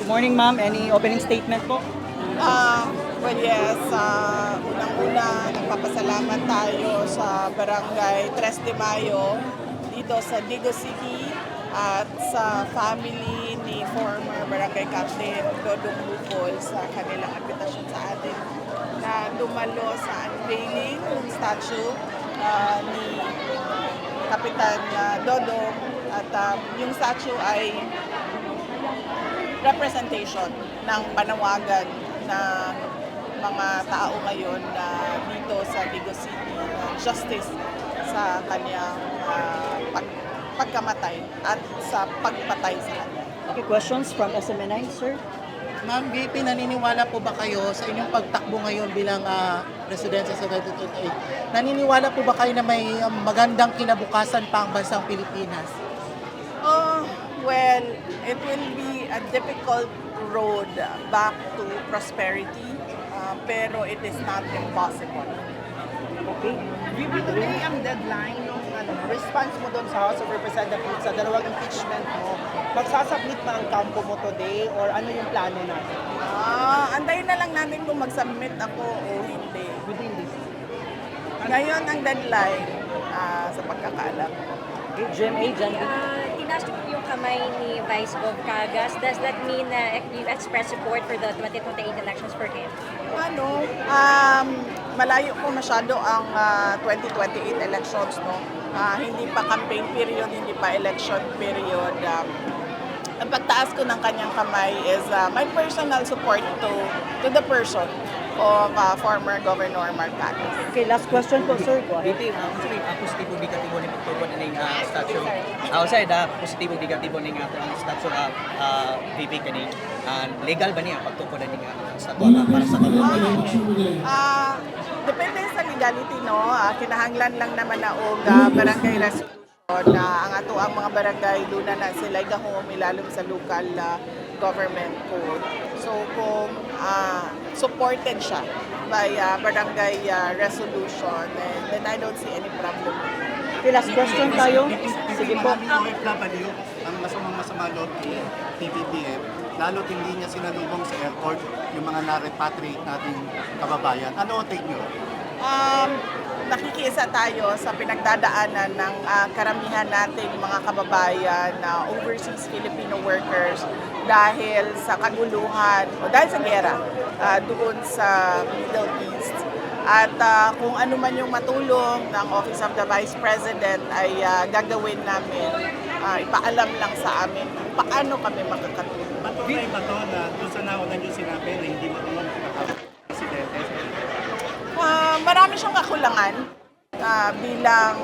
Morning, ma'am. Any opening statement po? Well, yes, unang-una, nagpapasalamat tayo sa Barangay Tres de Mayo dito sa Digo City at sa family ni former Barangay Captain Dodong Bukol sa kanilang invitation sa atin na dumalo sa unveiling ng statue ni Kapitan Dodong at yung statue ay representation ng panawagan ng mga tao ngayon na dito sa Digo City na justice sa kanyang pagkamatay at sa pagpatay sa kanya. Okay, questions from SMNI, sir? Ma'am VP, naniniwala po ba kayo sa inyong pagtakbo ngayon bilang presidente sa 2028? Naniniwala po ba kayo na may magandang kinabukasan pa ang bansang Pilipinas? Well, it will be a difficult road back to prosperity, pero it is not impossible. Okay. VP, today ang deadline ng response mo doon sa House of Representatives sa dalawang impeachment mo. Magsasubmit ba ang kampo mo today or ano yung plano natin? Antayin na lang natin kung mag-submit ako o hindi. Within this? Ngayon ang deadline sa pagkakaalam. Okay, GMA, Jan. Tinaas niyo po yung kamay ni Vice Gov Cagas. Does that mean na you express support for the 2028 elections for him? Malayo po masyado ang 2028 elections, no? Hindi pa campaign period, hindi pa election period. Ang pagtaas ko ng kanyang kamay is my personal support to the person of former Governor Mark Cagas. Okay, last question po, sir. Go ahead. VP, actually, positibo negatibo ni pagtuon ng statue. Outside, positibo negatibo ng statue VP kani. Legal ba niya pagtuon ng statue para sa kabubuan? Depende sa legality, no? Kinahanglan lang naman na og barangay resolution na ang ato ang mga barangay doon na sila gahom ilalom sa local government code. So kung supported siya by barangay resolution, then I don't see any problem. Okay, last question tayo. Sige po. OFW, ang masama loob ni PBBM, lalo't hindi niya sinalubong sa airport yung mga na-repatriate nating kababayan. Ano ang take nyo? Nakikiisa tayo sa pinagdadaanan ng karamihan nating mga kababayan na overseas Filipino workers dahil sa kaguluhan o dahil sa giyera doon sa Middle East. At kung ano man yung matulong ng Office of the Vice President ay gagawin namin, ipaalam lang sa amin kung paano kami makakatulong. Matuloy ba ito na doon sa nauna niyo sinabi na hindi matulong presidente? Marami siyang kakulangan bilang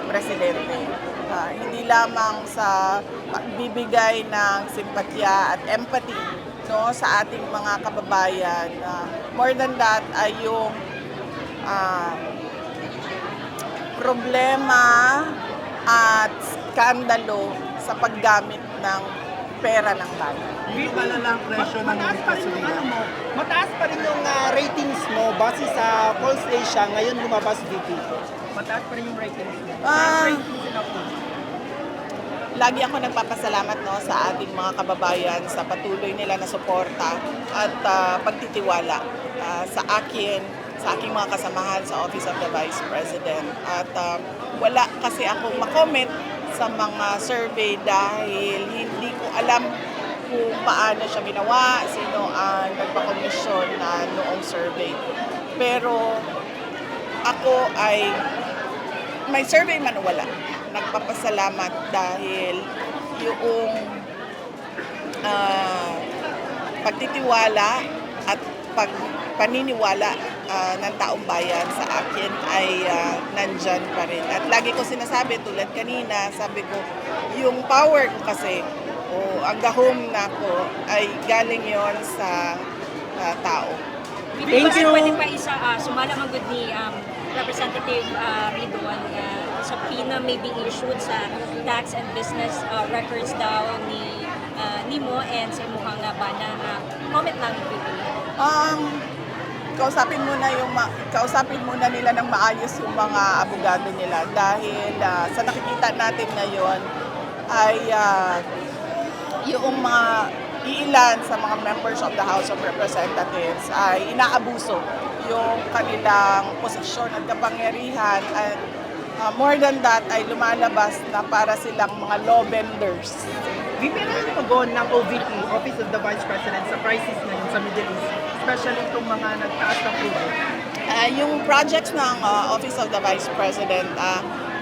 presidente. Hindi lamang sa pagbibigay ng simpatya at empathy, no, sa ating mga kababayan. More than that ay yung problema at skandalo sa paggamit ng pera ng bayan. Hindi ba lang presyo ng gasolina? Mataas pa rin yung ratings mo base sa Pulse Asia ngayon lumabas VP. Mataas pa rin yung ratings mo. Lagi ako nagpapasalamat, no, sa ating mga kababayan sa patuloy nila na suporta at pagtitiwala sa akin, sa aking mga kasamahan sa Office of the Vice President. At wala kasi akong makomment sa mga survey dahil hindi ko alam kung paano siya ginawa, sino ang nagpa-commission na noong survey. Pero ako ay may survey man o wala. Nagpapasalamat dahil yung pagtitiwala at paniniwala ng taong bayan sa akin ay nandyan pa rin. At lagi ko sinasabi, tulad kanina, sabi ko, yung power ko kasi, o ang gahom na ko, ay galing yon sa tao. Thank you. Pwede pa isa, sumala man good ni Representative Ridwan subpoena may be issued sa tax and business records daw ni mo and sa imuhang bana. Comment lang yung video. Kausapin muna nila ng maayos yung mga abogado nila dahil sa nakikita natin ngayon ay yung mga iilan sa mga members of the House of Representatives ay inaabuso yung kanilang posisyon at kapangyarihan at more than that ay lumalabas na para silang mga law benders. VP, ano yung tugon ng OVP, Office of the Vice President, sa crisis ngayon sa Middle East, especially itong mga nagtaas ng crude? Yung projects ng Office of the Vice President,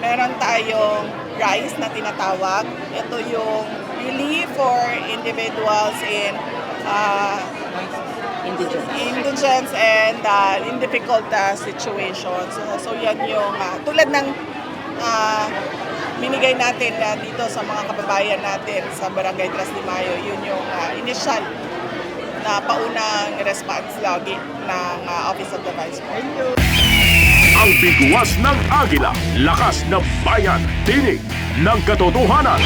meron tayong RISE na tinatawag. Ito yung relief for individuals in indigence and in difficult situations. So yan yung tulad ng binigay natin dito sa mga kababayan natin sa Barangay Tras de Mayo, yun yung initial na paunang response lagi ng Office of the Vice President. Ang bigwas ng agila, lakas ng bayan, tinig ng katotohanan.